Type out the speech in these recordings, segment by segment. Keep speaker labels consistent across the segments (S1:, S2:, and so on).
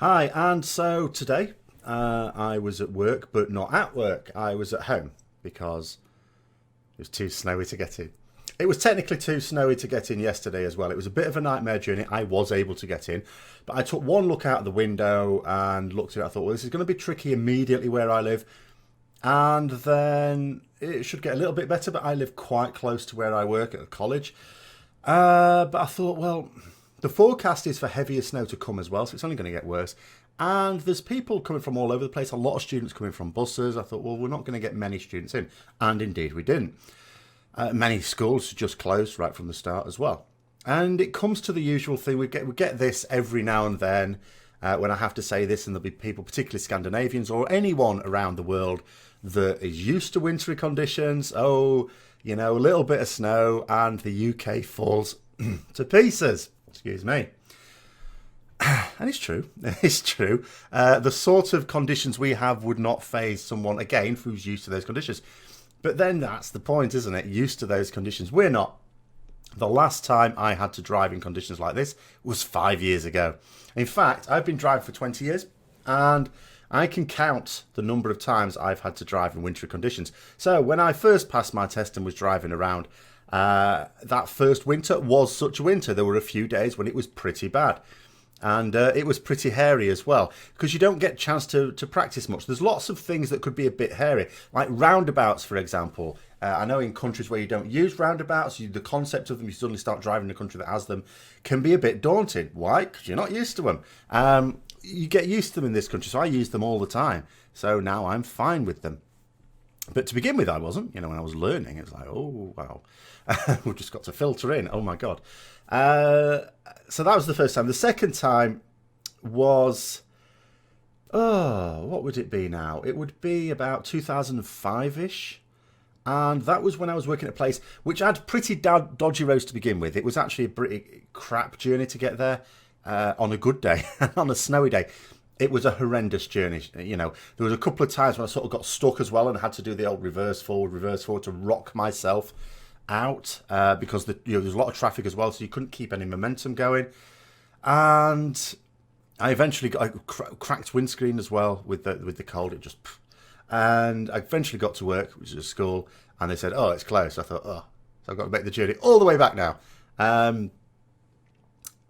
S1: Hi, and so today I was at work, but not at work. I was at home because it was too snowy to get in. It was technically too snowy to get in yesterday as well. It was a bit of a nightmare journey. I was able to get in, but I took one look out the window and looked at it. I thought, well, this is going to be tricky immediately where I live, and then it should get a little bit better. But I live quite close to where I work at a college. But I thought, well, the forecast is for heavier snow to come as well, so it's only going to get worse. And there's people coming from all over the place, a lot of students coming from buses. I thought, well, we're not going to get many students in. And indeed, we didn't. Many schools just closed right from the start as well. And it comes to the usual thing. We get this every now and then when I have to say this, and there'll be people, particularly Scandinavians or anyone around the world that is used to wintry conditions. Oh, a little bit of snow and the UK falls to pieces. Excuse me. And it's true. It's true. The sort of conditions we have would not faze someone, again, who's used to those conditions. But then that's the point, isn't it? Used to those conditions. We're not. The last time I had to drive in conditions like this was 5 years ago. In fact, I've been driving for 20 years, and I can count the number of times I've had to drive in wintry conditions. So when I first passed my test and was driving around, that first winter was such a winter. There were a few days when it was pretty bad. And it was pretty hairy as well, because you don't get a chance to practice much. There's lots of things that could be a bit hairy, like roundabouts, for example. I know in countries where you don't use roundabouts, the concept of them, you suddenly start driving in a country that has them, can be a bit daunting. Why? Because you're not used to them. You get used to them in this country, so I use them all the time. So now I'm fine with them. But to begin with, I wasn't. When I was learning, it was like, oh, wow. We've just got to filter in. Oh, my God. So that was the first time. The second time was, what would it be now? It would be about 2005-ish. And that was when I was working at a place which had pretty dodgy roads to begin with. It was actually a pretty crap journey to get there on a good day, on a snowy day. It was a horrendous journey. There was a couple of times when I sort of got stuck as well and had to do the old reverse forward to rock myself out because there's a lot of traffic as well, so you couldn't keep any momentum going. And I eventually got a cracked windscreen as well with the cold. It just, and I eventually got to work, which is a school, and they said, "Oh, it's closed." I thought, "Oh, so I've got to make the journey all the way back now."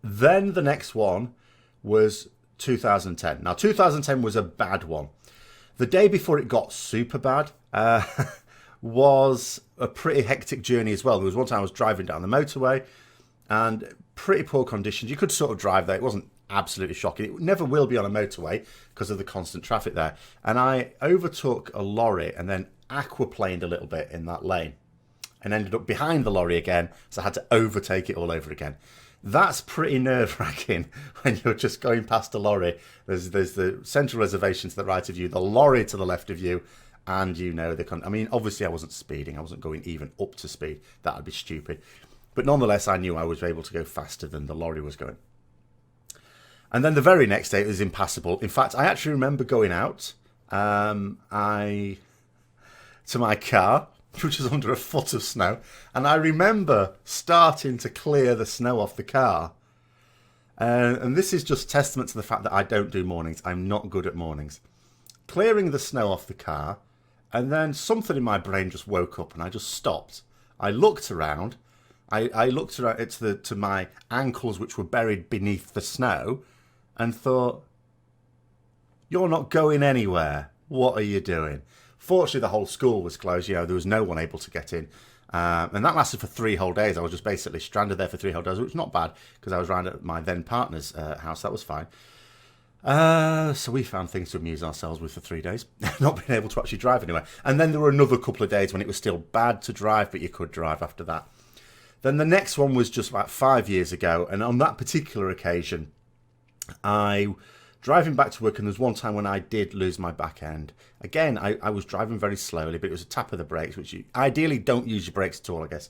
S1: Then the next one was 2010. Now, 2010 was a bad one. The day before it got super bad was a pretty hectic journey as well. There was one time I was driving down the motorway and pretty poor conditions. You could sort of drive there. It wasn't absolutely shocking. It never will be on a motorway because of the constant traffic there. And I overtook a lorry and then aquaplaned a little bit in that lane and ended up behind the lorry again. So I had to overtake it all over again. That's pretty nerve-wracking when you're just going past a lorry. There's the central reservation to the right of you, the lorry to the left of you, and obviously I wasn't speeding. I wasn't going even up to speed. That would be stupid. But nonetheless, I knew I was able to go faster than the lorry was going. And then the very next day, it was impassable. In fact, I actually remember going out to my car, which was under a foot of snow, and I remember starting to clear the snow off the car. And this is just testament to the fact that I don't do mornings. I'm not good at mornings. Clearing the snow off the car, and then something in my brain just woke up, and I just stopped. I looked around. I looked around to my ankles, which were buried beneath the snow, and thought, "You're not going anywhere. What are you doing?" Fortunately, the whole school was closed. There was no one able to get in. And that lasted for 3 whole days. I was just basically stranded there for 3 whole days, which was not bad because I was around at my then partner's house. That was fine. So we found things to amuse ourselves with for 3 days, not being able to actually drive anywhere. And then there were another couple of days when it was still bad to drive, but you could drive after that. Then the next one was just about 5 years ago. And on that particular occasion, driving back to work, and there was one time when I did lose my back end. Again, I was driving very slowly, but it was a tap of the brakes, which you ideally don't use your brakes at all, I guess.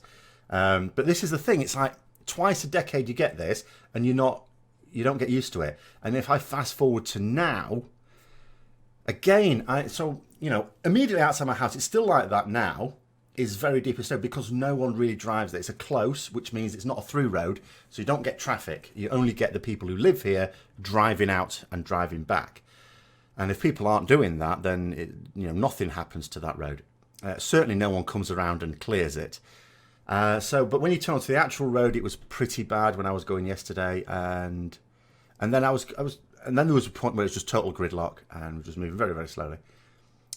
S1: But this is the thing. It's like twice a decade you get this, and you don't get used to it. And if I fast forward to now, again, immediately outside my house, it's still like that now. is very deep in snow because no one really drives there. It's a close, which means it's not a through road, so you don't get traffic. You only get the people who live here driving out and driving back. And if people aren't doing that, then nothing happens to that road. Certainly no one comes around and clears it. But when you turn onto the actual road, it was pretty bad when I was going yesterday, and then there was a point where it was just total gridlock and we're just moving very, very slowly.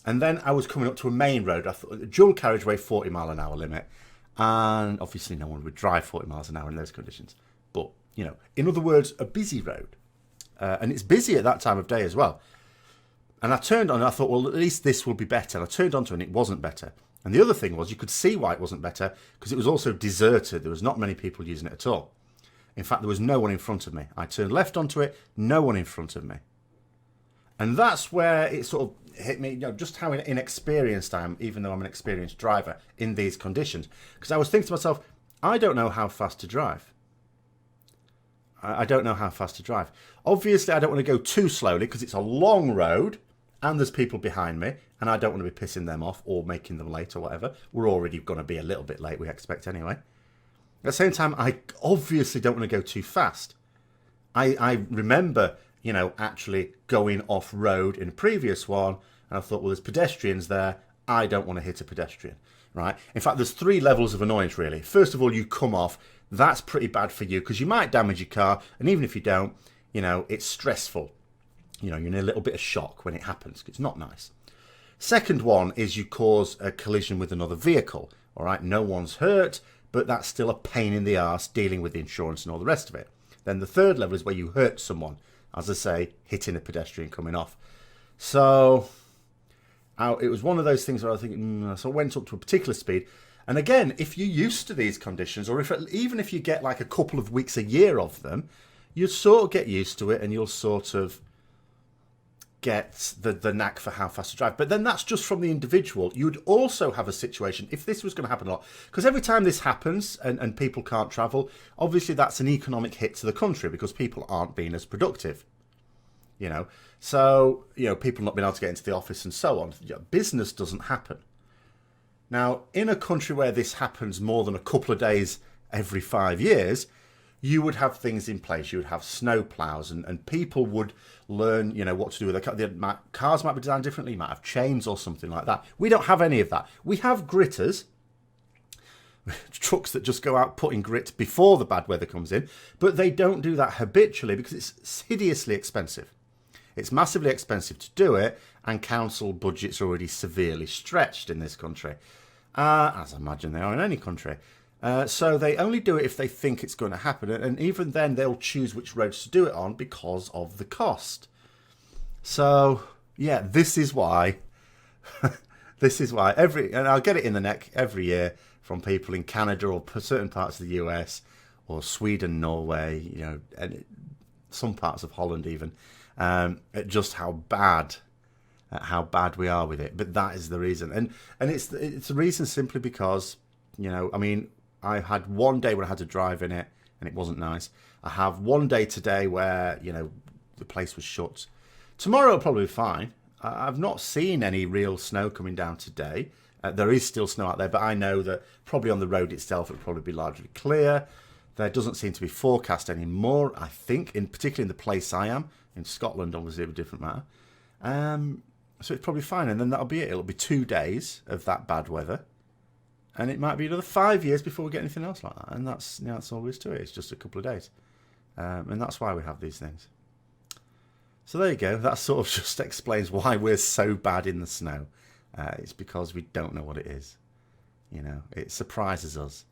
S1: And then I was coming up to a main road. I thought dual carriageway, 40 mile an hour limit, and obviously no one would drive 40 miles an hour in those conditions. But in other words, a busy road, and it's busy at that time of day as well. And I turned on and I thought, well, at least this will be better. And I turned onto it and it wasn't better. And the other thing was you could see why it wasn't better because it was also deserted. There was not many people using it at all. In fact, there was no one in front of me. I turned left onto it, no one in front of me. And that's where it sort of hit me, just how inexperienced I am, even though I'm an experienced driver in these conditions. Because I was thinking to myself, I don't know how fast to drive. I don't know how fast to drive. Obviously, I don't want to go too slowly because it's a long road. And there's people behind me, and I don't want to be pissing them off or making them late or whatever. We're already going to be a little bit late, we expect anyway. At the same time, I obviously don't want to go too fast. I remember, actually going off-road in a previous one, and I thought, well, there's pedestrians there. I don't want to hit a pedestrian, right? In fact, there's 3 levels of annoyance, really. First of all, you come off. That's pretty bad for you because you might damage your car, and even if you don't, it's stressful. You're in a little bit of shock when it happens. It's not nice. Second one is you cause a collision with another vehicle. All right, no one's hurt, but that's still a pain in the arse dealing with the insurance and all the rest of it. Then the third level is where you hurt someone, as I say, hitting a pedestrian coming off. So it was one of those things where I think, so I went up to a particular speed. And again, if you're used to these conditions, or even if you get like a couple of weeks a year of them, you sort of get used to it and you'll sort of get the knack for how fast to drive. But then that's just from the individual. You would also have a situation, if this was going to happen a lot, because every time this happens and people can't travel, obviously that's an economic hit to the country because people aren't being as productive. So, people not being able to get into the office and so on. Business doesn't happen. Now, in a country where this happens more than a couple of days every 5 years, you would have things in place. You would have snow plows and people would learn, what to do with their car. Cars might be designed differently. You might have chains or something like that. We don't have any of that. We have gritters, trucks that just go out putting grit before the bad weather comes in, but they don't do that habitually because it's hideously expensive. It's massively expensive to do it, and council budgets are already severely stretched in this country, as I imagine they are in any country. So they only do it if they think it's going to happen. And even then, they'll choose which roads to do it on because of the cost. So, yeah, this is why. And I'll get it in the neck every year from people in Canada or certain parts of the US or Sweden, Norway, and some parts of Holland even, at just how bad we are with it. But that is the reason. And it's the reason simply because, I had one day where I had to drive in it and it wasn't nice. I have one day today where, the place was shut. Tomorrow will probably be fine. I've not seen any real snow coming down today. There is still snow out there, but I know that probably on the road itself it will probably be largely clear. There doesn't seem to be forecast anymore, I think, particularly in the place I am. In Scotland, obviously, a different matter. So it's probably fine, and then that'll be it. It'll be 2 days of that bad weather. And it might be another 5 years before we get anything else like that. And that's all there is to it. It's just a couple of days. And that's why we have these things. So there you go. That sort of just explains why we're so bad in the snow. It's because we don't know what it is. It surprises us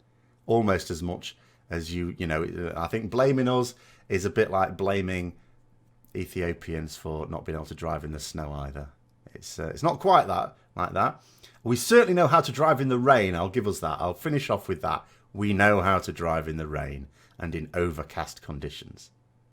S1: almost as much as I think blaming us is a bit like blaming Ethiopians for not being able to drive in the snow either. It's not quite like that. We certainly know how to drive in the rain. I'll give us that. I'll finish off with that. We know how to drive in the rain and in overcast conditions.